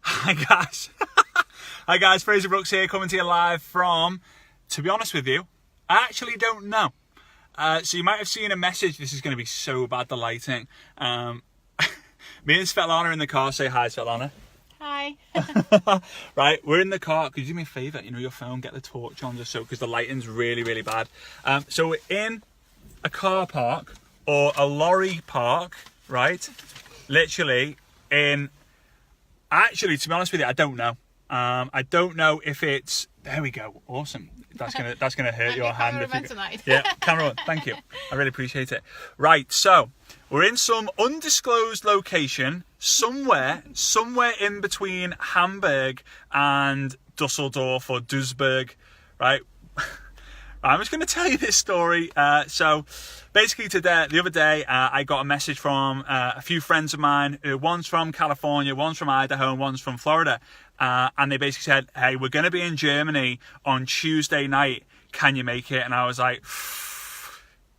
Hi guys. Hi guys, Frazer Brooks here, coming to you live from, to be honest with you, I actually don't know. So you might have seen a message. This is going to be so bad, the lighting. Me and Svetlana are in the car. Say hi, Svetlana. Hi. Right, we're in the car. Could you do me a favour? You know, your phone, get the torch on just so, because the lighting's really, really bad. So we're in a car park or a lorry park, right? Literally in... Actually, to be honest with you, I don't know. I don't know if it's... There we go. Awesome. That's gonna hurt your hand. If you... tonight. Yeah, cameraman. Thank you. I really appreciate it. Right, so we're in some undisclosed location somewhere in between Hamburg and Dusseldorf or Duisburg, right? I'm just going to tell you this story. So basically the other day, I got a message from a few friends of mine. One's from California, one's from Idaho, and one's from Florida. And they basically said, hey, we're going to be in Germany on Tuesday night. Can you make it? And I was like,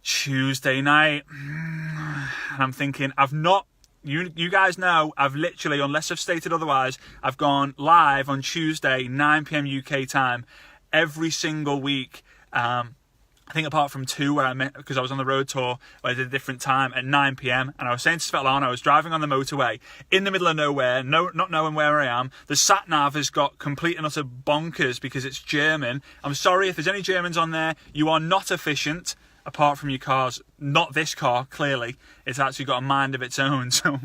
Tuesday night? And I'm thinking, I've not... You guys know, I've literally, unless I've stated otherwise, I've gone live on Tuesday, 9 p.m. UK time, every single week. I think apart from two where I met, because I was on the road tour where I did a different time at 9 p.m. And I was saying to Svetlana, I was driving on the motorway in the middle of nowhere, not knowing where I am. The sat nav has got complete and utter bonkers because it's German. I'm sorry if there's any Germans on there. You are not efficient. Apart from your cars, not this car, clearly. It's actually got a mind of its own. So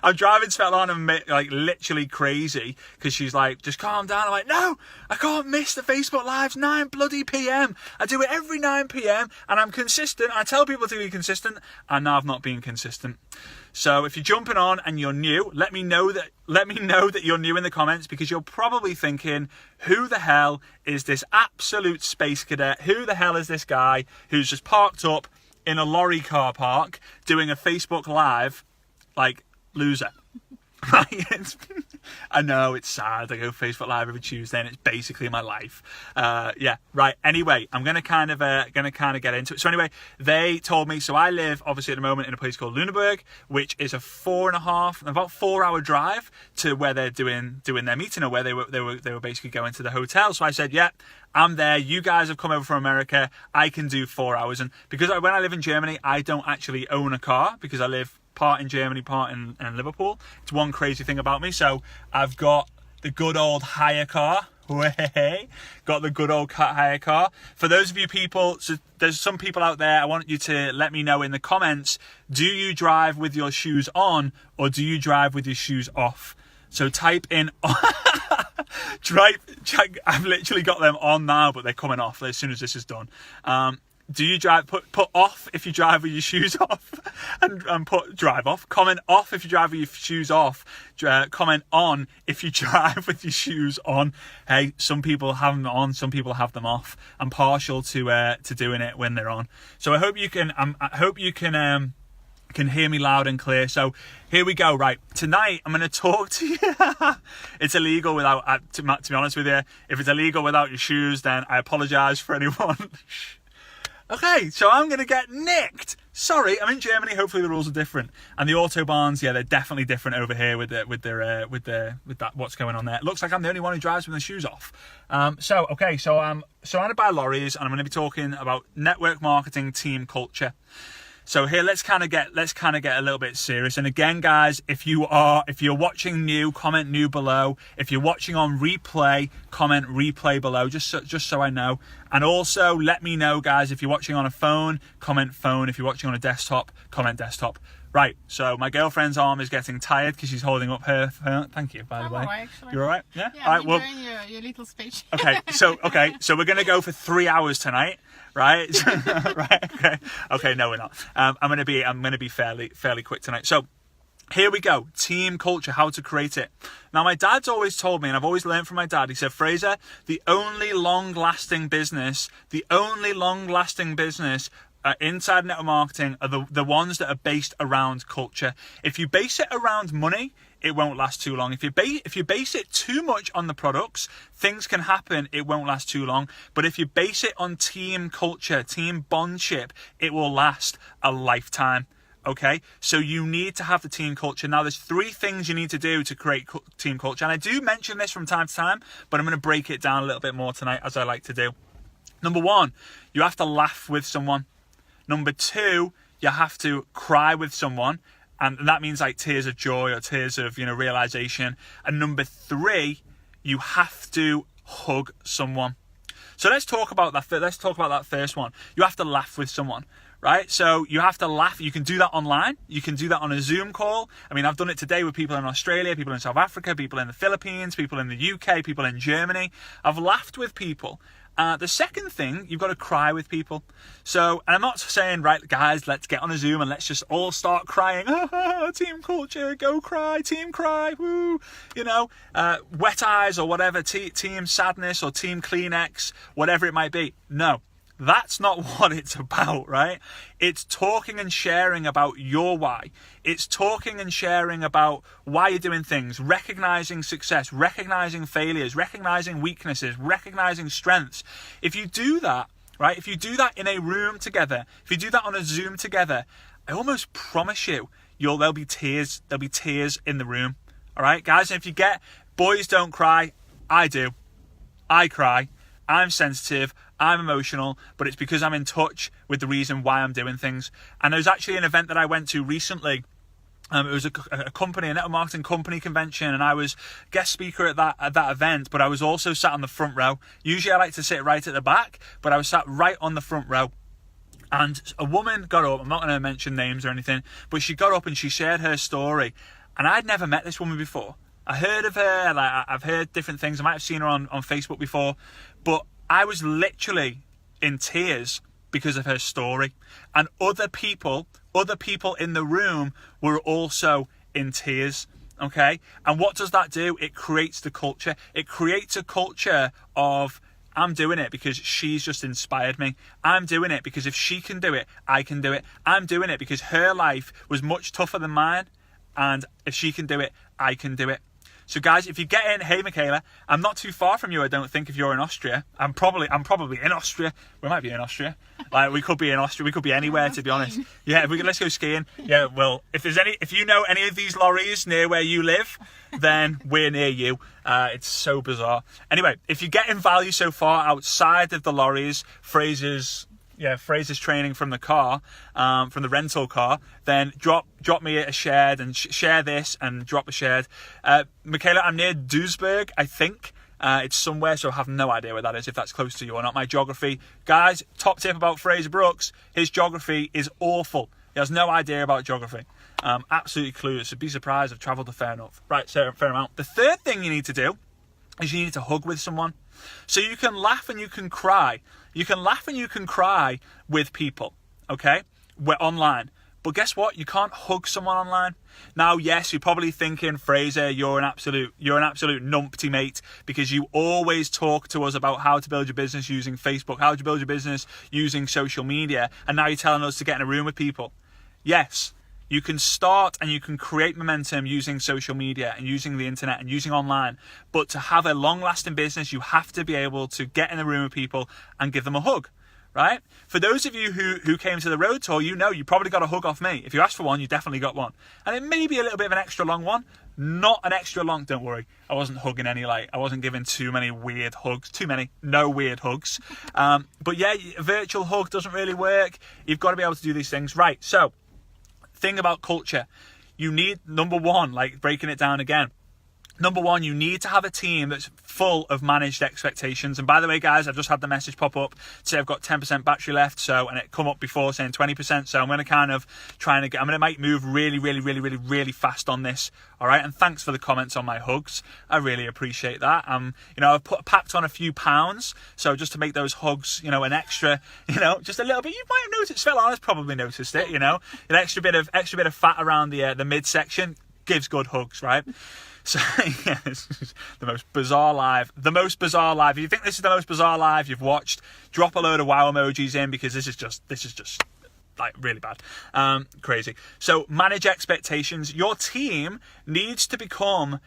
I'm driving Svetlana like literally crazy because she's like, just calm down. I'm like, no, I can't miss the Facebook Lives 9 bloody p.m. I do it every 9 p.m. and I'm consistent. I tell people to be consistent, and now I've not been consistent. So if you're jumping on and you're new, let me know that you're new in the comments, because you're probably thinking, who the hell is this absolute space cadet? Who the hell is this guy who's just parked up in a lorry car park doing a Facebook Live? Like, loser. Right? I know, it's sad. I go Facebook Live every Tuesday and it's basically my life. Yeah, right. Anyway, I'm gonna kind of get into it. So anyway, they told me, so I live obviously at the moment in a place called Lüneburg, which is a about 4 hour drive to where they're doing their meeting, or where they were basically going to the hotel. So I said, yeah, I'm there. You guys have come over from America. I can do 4 hours. And because when I live in Germany, I don't actually own a car, because I live part in Germany, part in Liverpool. It's one crazy thing about me. So I've got the good old hire car. Got the good old hire car. For those of you people, so there's some people out there, I want you to let me know in the comments, do you drive with your shoes on or do you drive with your shoes off? So type in I've literally got them on now, but they're coming off as soon as this is done. Do you drive, put off if you drive with your shoes off, and put drive off. Comment off if you drive with your shoes off. Comment on if you drive with your shoes on. Hey, some people have them on, some people have them off. I'm partial to doing it when they're on. So I hope you can hear me loud and clear. So here we go. Right, tonight I'm going to talk to you. It's illegal without, to be honest with you, if it's illegal without your shoes, then I apologize for anyone. Okay, so I'm going to get nicked. Sorry, I'm in Germany. Hopefully the rules are different. And the Autobahns, yeah, they're definitely different over here with that what's going on there. It looks like I'm the only one who drives with the shoes off. So I'm surrounded by lorries, and I'm going to be talking about network marketing, team culture. So here, let's kind of get a little bit serious. And again, guys, if you're watching new, comment new below. If you're watching on replay, comment replay below, just so I know. And also let me know, guys, if you're watching on a phone, comment phone. If you're watching on a desktop, comment desktop. Right, so my girlfriend's arm is getting tired because she's holding up her phone. Thank you, by the way. All right, actually. You're all right? Yeah? Yeah, all right, I'm enjoying your little speech. Okay, so we're going to go for 3 hours tonight, right? Right, okay, no, we're not. I'm going to be fairly quick tonight. So here we go. Team culture, how to create it. Now, my dad's always told me, and I've always learned from my dad, he said, Frazer, the only long-lasting business inside network marketing are the ones that are based around culture. If you base it around money, it won't last too long. If you base it too much on the products, things can happen, it won't last too long. But if you base it on team culture, team bondship, it will last a lifetime. Okay, so you need to have the team culture. Now, there's 3 things you need to do to create team culture. And I do mention this from time to time, but I'm going to break it down a little bit more tonight, as I like to do. Number 1, you have to laugh with someone. Number 2, you have to cry with someone. And that means like tears of joy or tears of, realization. And number 3, you have to hug someone. So let's talk about that. Let's talk about that first one. You have to laugh with someone. Right? So you have to laugh. You can do that online. You can do that on a Zoom call. I mean, I've done it today with people in Australia, people in South Africa, people in the Philippines, people in the UK, people in Germany. I've laughed with people. The second thing, you've got to cry with people. So, and I'm not saying, right, guys, let's get on a Zoom and let's just all start crying. Team culture, go cry, team cry, woo. Wet eyes or whatever, team sadness or team Kleenex, whatever it might be. No. That's not what it's about, right? It's talking and sharing about your why. It's talking and sharing about why you're doing things, recognizing success, recognizing failures, recognizing weaknesses, recognizing strengths. If you do that, right? If you do that in a room together, if you do that on a Zoom together, I almost promise you, there'll be tears. There'll be tears in the room. All right, guys? And if you get boys don't cry, I do. I cry. I'm sensitive, I'm emotional, but it's because I'm in touch with the reason why I'm doing things. And there was actually an event that I went to recently. It was a company, a network marketing company convention, and I was guest speaker at that event, but I was also sat on the front row. Usually I like to sit right at the back, but I was sat right on the front row. And a woman got up, I'm not going to mention names or anything, but she got up and she shared her story. And I'd never met this woman before. I heard of her, I've heard different things. I might have seen her on Facebook before, but I was literally in tears because of her story. And other people in the room were also in tears, okay? And what does that do? It creates the culture. It creates a culture of, I'm doing it because she's just inspired me. I'm doing it because if she can do it, I can do it. I'm doing it because her life was much tougher than mine. And if she can do it, I can do it. So guys, if you get in, hey Michaela, I'm not too far from you, I don't think, if you're in Austria. I'm probably in Austria. We might be in Austria. We could be in Austria. We could be anywhere, to be honest. Yeah, let's go skiing. Yeah, well, if you know any of these lorries near where you live, then we're near you. It's so bizarre. Anyway, if you're getting value so far outside of the lorries, Frazer's training from the car, from the rental car, then drop me a shared and share this and drop a shared. Michaela, I'm near Duisburg, I think. It's somewhere, so I have no idea where that is, if that's close to you or not. My geography. Guys, top tip about Frazer Brooks, his geography is awful. He has no idea about geography. Absolutely clueless. I'd be surprised I've travelled a fair enough. Right, so fair amount. The third thing you need to do is you need to hug with someone. So you can laugh and you can cry. You can laugh and you can cry with people, okay? We're online. But guess what? You can't hug someone online. Now, yes, you're probably thinking, Frazer, you're an absolute numpty, mate, because you always talk to us about how to build your business using Facebook, how to build your business using social media, and now you're telling us to get in a room with people. Yes, you can start and you can create momentum using social media and using the internet and using online. But to have a long-lasting business, you have to be able to get in a room with people and give them a hug, right? For those of you who came to the road tour, you know you probably got a hug off me. If you asked for one, you definitely got one. And it may be a little bit of an extra long one. Not an extra long, don't worry. I wasn't hugging I wasn't giving too many weird hugs. No weird hugs. But yeah, a virtual hug doesn't really work. You've got to be able to do these things. Right, so thing about culture, you need, number one, like breaking it down again, number one, you need to have a team that's full of managed expectations. And by the way, guys, I've just had the message pop up to say I've got 10% battery left. And it come up before saying 20%. So I'm going to kind of might move really fast on this. All right. And thanks for the comments on my hugs. I really appreciate that. I've packed on a few pounds. So just to make those hugs, an extra, just a little bit. You might have noticed, Svetlana's probably noticed it, an extra bit of fat around the midsection gives good hugs, right? So, yeah, this is the most bizarre live. If you think this is the most bizarre live you've watched, drop a load of wow emojis in, because this is just like really bad. Crazy. So manage expectations. Your team needs to become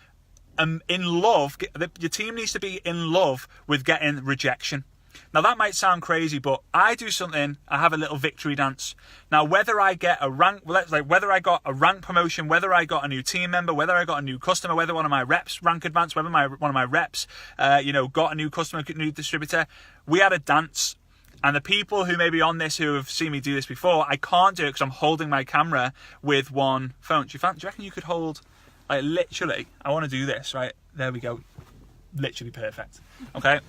in love. Your team needs to be in love with getting rejection. Now that might sound crazy, but I do something. I have a little victory dance. Now whether I get a rank, whether I got a rank promotion, whether I got a new team member, whether I got a new customer, whether one of my reps rank advanced, whether one of my reps, got a new customer, new distributor, we had a dance. And the people who may be on this who have seen me do this before, I can't do it because I'm holding my camera with one phone. Do you reckon you could hold, like, literally, I want to do this, right? There we go. Literally perfect. Okay.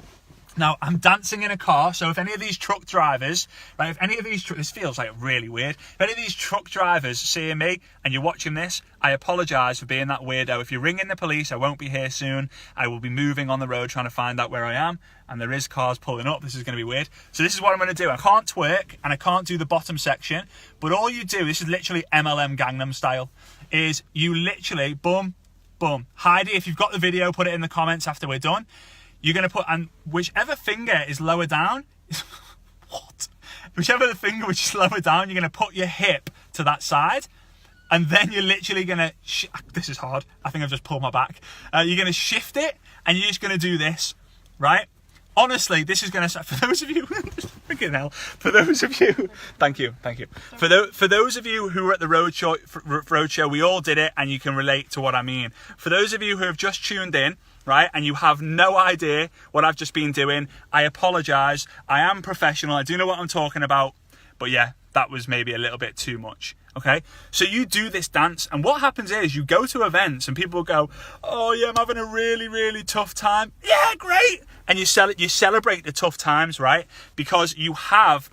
Now, I'm dancing in a car, so if any of these truck drivers, right, this feels like really weird. If any of these truck drivers seeing me and you're watching this, I apologise for being that weirdo. If you're ringing the police, I won't be here soon. I will be moving on the road trying to find out where I am, and there is cars pulling up. This is going to be weird. So this is what I'm going to do. I can't twerk, and I can't do the bottom section, but all you do, this is literally MLM Gangnam style, is you literally, boom, boom. Heidi, if you've got the video, put it in the comments after we're done. You're going to put, and whichever finger is lower down, what? Whichever the finger which is lower down, you're going to put your hip to that side. And then you're literally going to, this is hard. I think I've just pulled my back. You're going to shift it and you're just going to do this, right? Honestly, this is going to, for those of you, freaking hell, for those of you, thank you. For those of you who were at the roadshow, we all did it and you can relate to what I mean. For those of you who have just tuned in, right, and you have no idea what I've just been doing, I apologise. I am professional. I do know what I'm talking about. But yeah, that was maybe a little bit too much. Okay, so you do this dance, and what happens is you go to events and people go, oh yeah, I'm having a really, really tough time. Yeah, great. And you celebrate the tough times, right? Because you have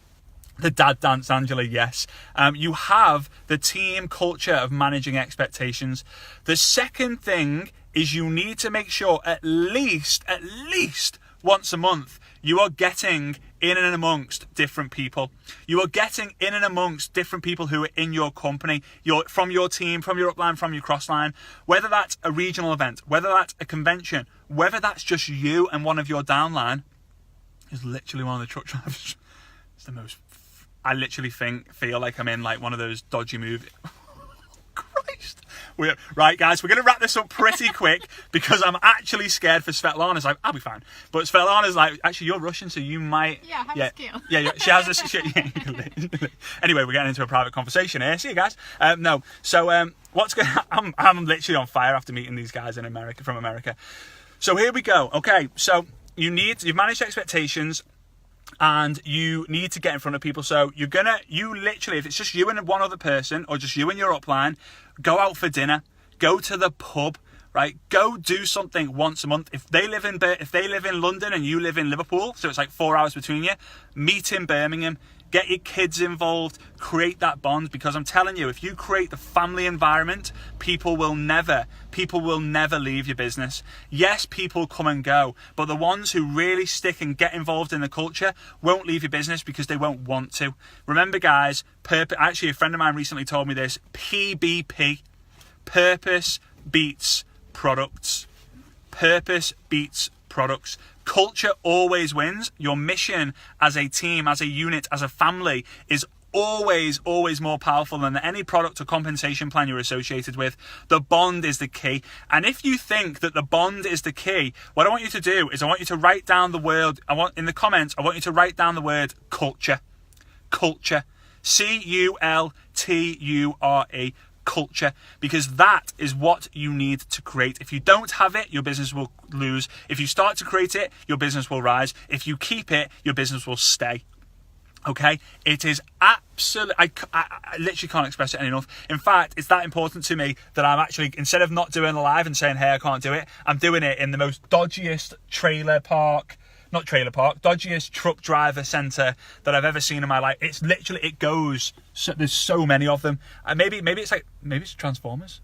the dad dance, Angela, yes. You have the team culture of managing expectations. The second thing is you need to make sure at least once a month, you are getting in and amongst different people. You are getting in and amongst different people who are in your company, from your team, from your upline, from your crossline, whether that's a regional event, whether that's a convention, whether that's just you and one of your downline. Is literally one of the truck drivers. It's the most, I literally feel like I'm in like one of those dodgy movies. Christ. Right, guys, we're going to wrap this up pretty quick because I'm actually scared for Svetlana's like, I'll be fine. But Svetlana's like, actually, you're Russian, so you might... Yeah, I have a skill. Yeah, she has this... Anyway, we're getting into a private conversation here. See you guys. What's going on? I'm literally on fire after meeting these guys from America. So here we go. Okay, so you've managed expectations, and you need to get in front of people. So you literally, if it's just you and one other person or just you and your upline, go out for dinner, go to the pub, right? Go do something once a month. If they live in London and you live in Liverpool, so it's like 4 hours between you, meet in Birmingham, get your kids involved, create that bond, because I'm telling you, if you create the family environment, people will never leave your business. Yes, people come and go, but the ones who really stick and get involved in the culture won't leave your business because they won't want to. Remember, guys, actually a friend of mine recently told me this, PBP, purpose beats products. Purpose beats products. Culture always wins. Your mission as a team, as a unit, as a family is always more powerful than any product or compensation plan you're associated with. The bond is the key. And if you think that the bond is the key, what I want you to do is I want you to write down the word, in the comments, I want you to write down the word culture. Culture. Culture. Culture, because that is what you need to create. If you don't have it, your business will lose. If you start to create it, your business will rise. If you keep it, your business will stay. Okay, it is absolutely, I literally can't express it enough. In fact, it's that important to me that I'm actually, instead of not doing the live and saying, hey, I can't do it, I'm doing it in the most dodgiest dodgiest truck driver centre that I've ever seen in my life. It's literally, it goes, there's so many of them. Maybe it's Transformers.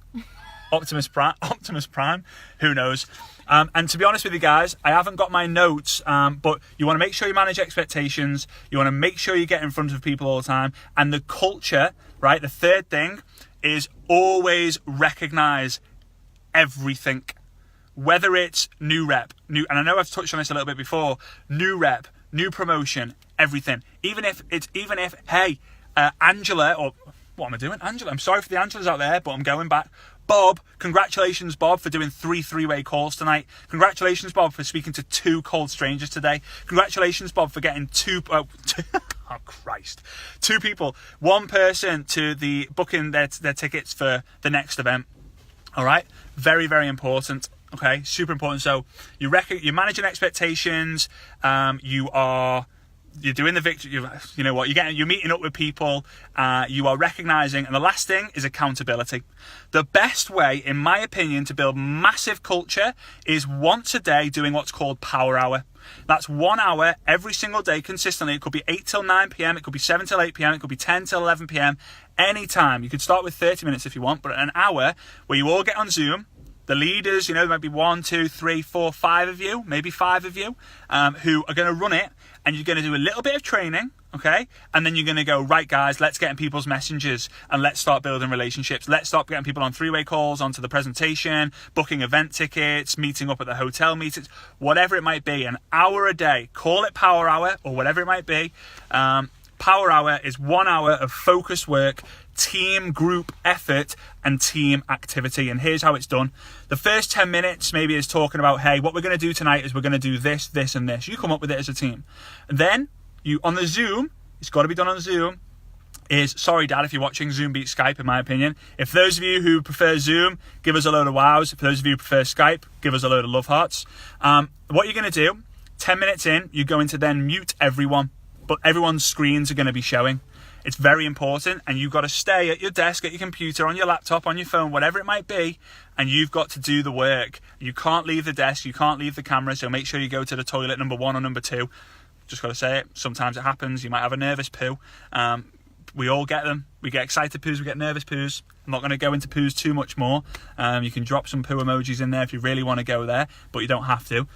Optimus Prime, who knows? And to be honest with you guys, I haven't got my notes, but you want to make sure you manage expectations. You want to make sure you get in front of people all the time. And the culture, right? The third thing is always recognise everything. Whether it's new rep, and I know I've touched on this a little bit before, new rep, new promotion, everything. Even if, hey, Angela, or what am I doing? Angela, I'm sorry for the Angelas out there, but I'm going back. Bob, congratulations, Bob, for doing 3 three-way calls tonight. Congratulations, Bob, for speaking to 2 cold strangers today. Congratulations, Bob, for getting 2 people, 1 person to the booking their tickets for the next event. All right, very, very important. Okay, super important. So you're managing expectations. You're doing the victory. You know what? You're meeting up with people. You are recognizing, and the last thing is accountability. The best way, in my opinion, to build massive culture is once a day doing what's called Power Hour. That's 1 hour every single day consistently. It could be 8 till 9 p.m. It could be 7 till 8 p.m. It could be 10 till 11 p.m. Anytime. You could start with 30 minutes if you want, but an hour where you all get on Zoom. The leaders, there might be 1, 2, 3, 4, 5 of you, maybe 5 of you, who are going to run it, and you're going to do a little bit of training, okay? And then you're going to go, right, guys, let's get in people's messengers and let's start building relationships. Let's start getting people on 3-way calls, onto the presentation, booking event tickets, meeting up at the hotel meetings, whatever it might be. An hour a day, call it Power Hour or whatever it might be. Power Hour is 1 hour of focused work, team group effort and team activity. And here's how it's done. The first 10 minutes maybe is talking about, hey, what we're going to do tonight is we're going to do this, this and this. You come up with it as a team. And then you on the Zoom, it's got to be done on Zoom, is, sorry Dad if you're watching, Zoom beats Skype in my opinion. If those of you who prefer Zoom, give us a load of wows. If those of you who prefer Skype, give us a load of love hearts. What you're going to do, 10 minutes in, you're going to then mute everyone, but everyone's screens are going to be showing. It's very important, and you've got to stay at your desk, at your computer, on your laptop, on your phone, whatever it might be, and you've got to do the work. You can't leave the desk, you can't leave the camera, so make sure you go to the toilet number 1 or number 2. Just got to say it. Sometimes it happens. You might have a nervous poo. We all get them. We get excited poos, we get nervous poos. I'm not going to go into poos too much more. You can drop some poo emojis in there if you really want to go there, but you don't have to.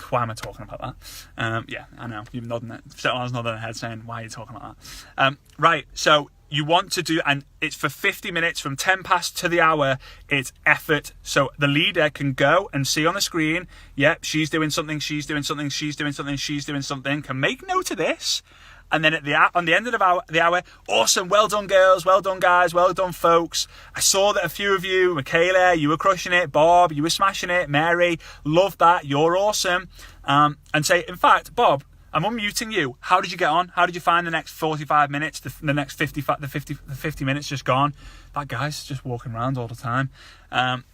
Why am I talking about that? Yeah, I know. You're nodding it. Someone's nodding their head saying, why are you talking about that? Right, so you want to do, and it's for 50 minutes from 10 past to the hour, it's effort. So the leader can go and see on the screen, yep, she's doing something, she's doing something, she's doing something, she's doing something, can make note of this. And then on the end of the hour, awesome, well done girls, well done guys, well done folks. I saw that a few of you, Michaela, you were crushing it, Bob, you were smashing it, Mary, love that, you're awesome. And say, in fact, Bob, I'm unmuting you. How did you get on? How did you find the next 45 minutes, the next 50 minutes just gone? That guy's just walking around all the time.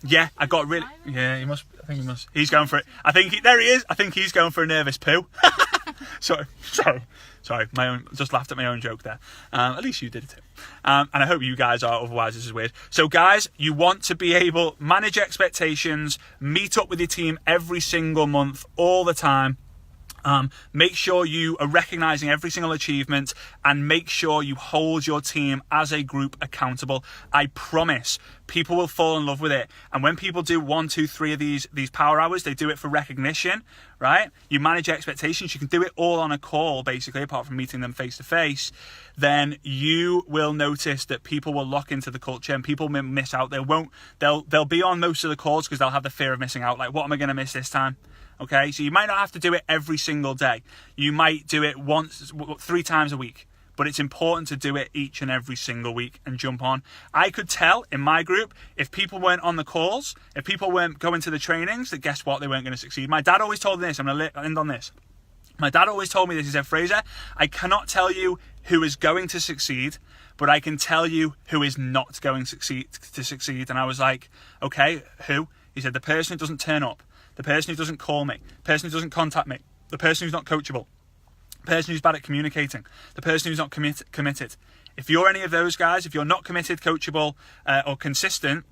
Yeah, I got really, yeah, he must, I think he must, he's going for it. There he is. I think he's going for a nervous poo. Sorry, just laughed at my own joke there. At least you did it too. And I hope you guys are, otherwise this is weird. So guys, you want to be able, manage expectations, meet up with your team every single month, all the time. Make sure you are recognizing every single achievement, and make sure you hold your team as a group accountable. I promise people will fall in love with it. And when people do 1, 2, 3 of these power hours, they do it for recognition, right? You manage expectations. You can do it all on a call, basically, apart from meeting them face to face. Then you will notice that people will lock into the culture, and people miss out. They'll be on most of the calls because they'll have the fear of missing out. Like, what am I going to miss this time? Okay, so you might not have to do it every single day. You might do it 3 times a week, but it's important to do it each and every single week and jump on. I could tell in my group, if people weren't on the calls, if people weren't going to the trainings, that guess what, they weren't going to succeed. My dad always told me this. I'm going to end on this. My dad always told me this. He said, Frazer, I cannot tell you who is going to succeed, but I can tell you who is not going to succeed. And I was like, okay, who? He said, the person who doesn't turn up. The person who doesn't call me, the person who doesn't contact me, the person who's not coachable, the person who's bad at communicating, the person who's not committed. If you're any of those guys, if you're not committed, coachable, or consistent,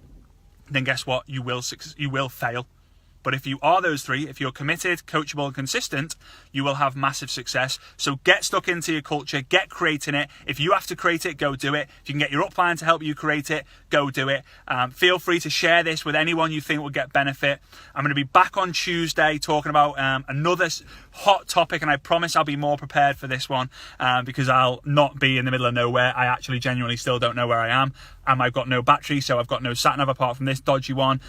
then guess what? You will fail. But if you are those 3, if you're committed, coachable, and consistent, you will have massive success. So get stuck into your culture, get creating it. If you have to create it, go do it. If you can get your upline to help you create it, go do it. Feel free to share this with anyone you think will get benefit. I'm going to be back on Tuesday talking about another hot topic, and I promise I'll be more prepared for this one because I'll not be in the middle of nowhere. I actually genuinely still don't know where I am. I've got no battery, so I've got no sat nav apart from this dodgy one.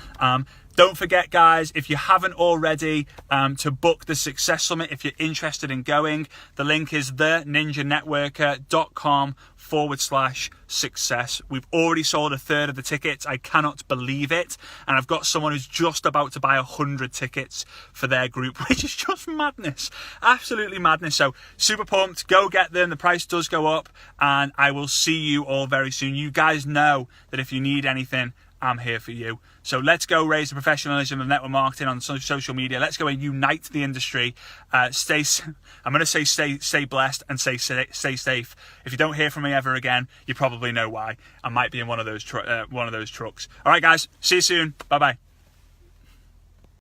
Don't forget, guys, if you haven't already, to book the Success Summit if you're interested in going. The link is theninjanetworker.com/ /success. We've already sold a third of the tickets. I cannot believe it. And I've got someone who's just about to buy 100 tickets for their group, which is just madness. Absolutely madness. So super pumped. Go get them. The price does go up, and I will see you all very soon. You guys know that if you need anything, I'm here for you. So let's go raise the professionalism of network marketing on social media. Let's go and unite the industry. I'm going to say stay blessed and stay safe. If you don't hear from me ever again, you probably know why. I might be in one of those trucks. All right, guys. See you soon. Bye bye.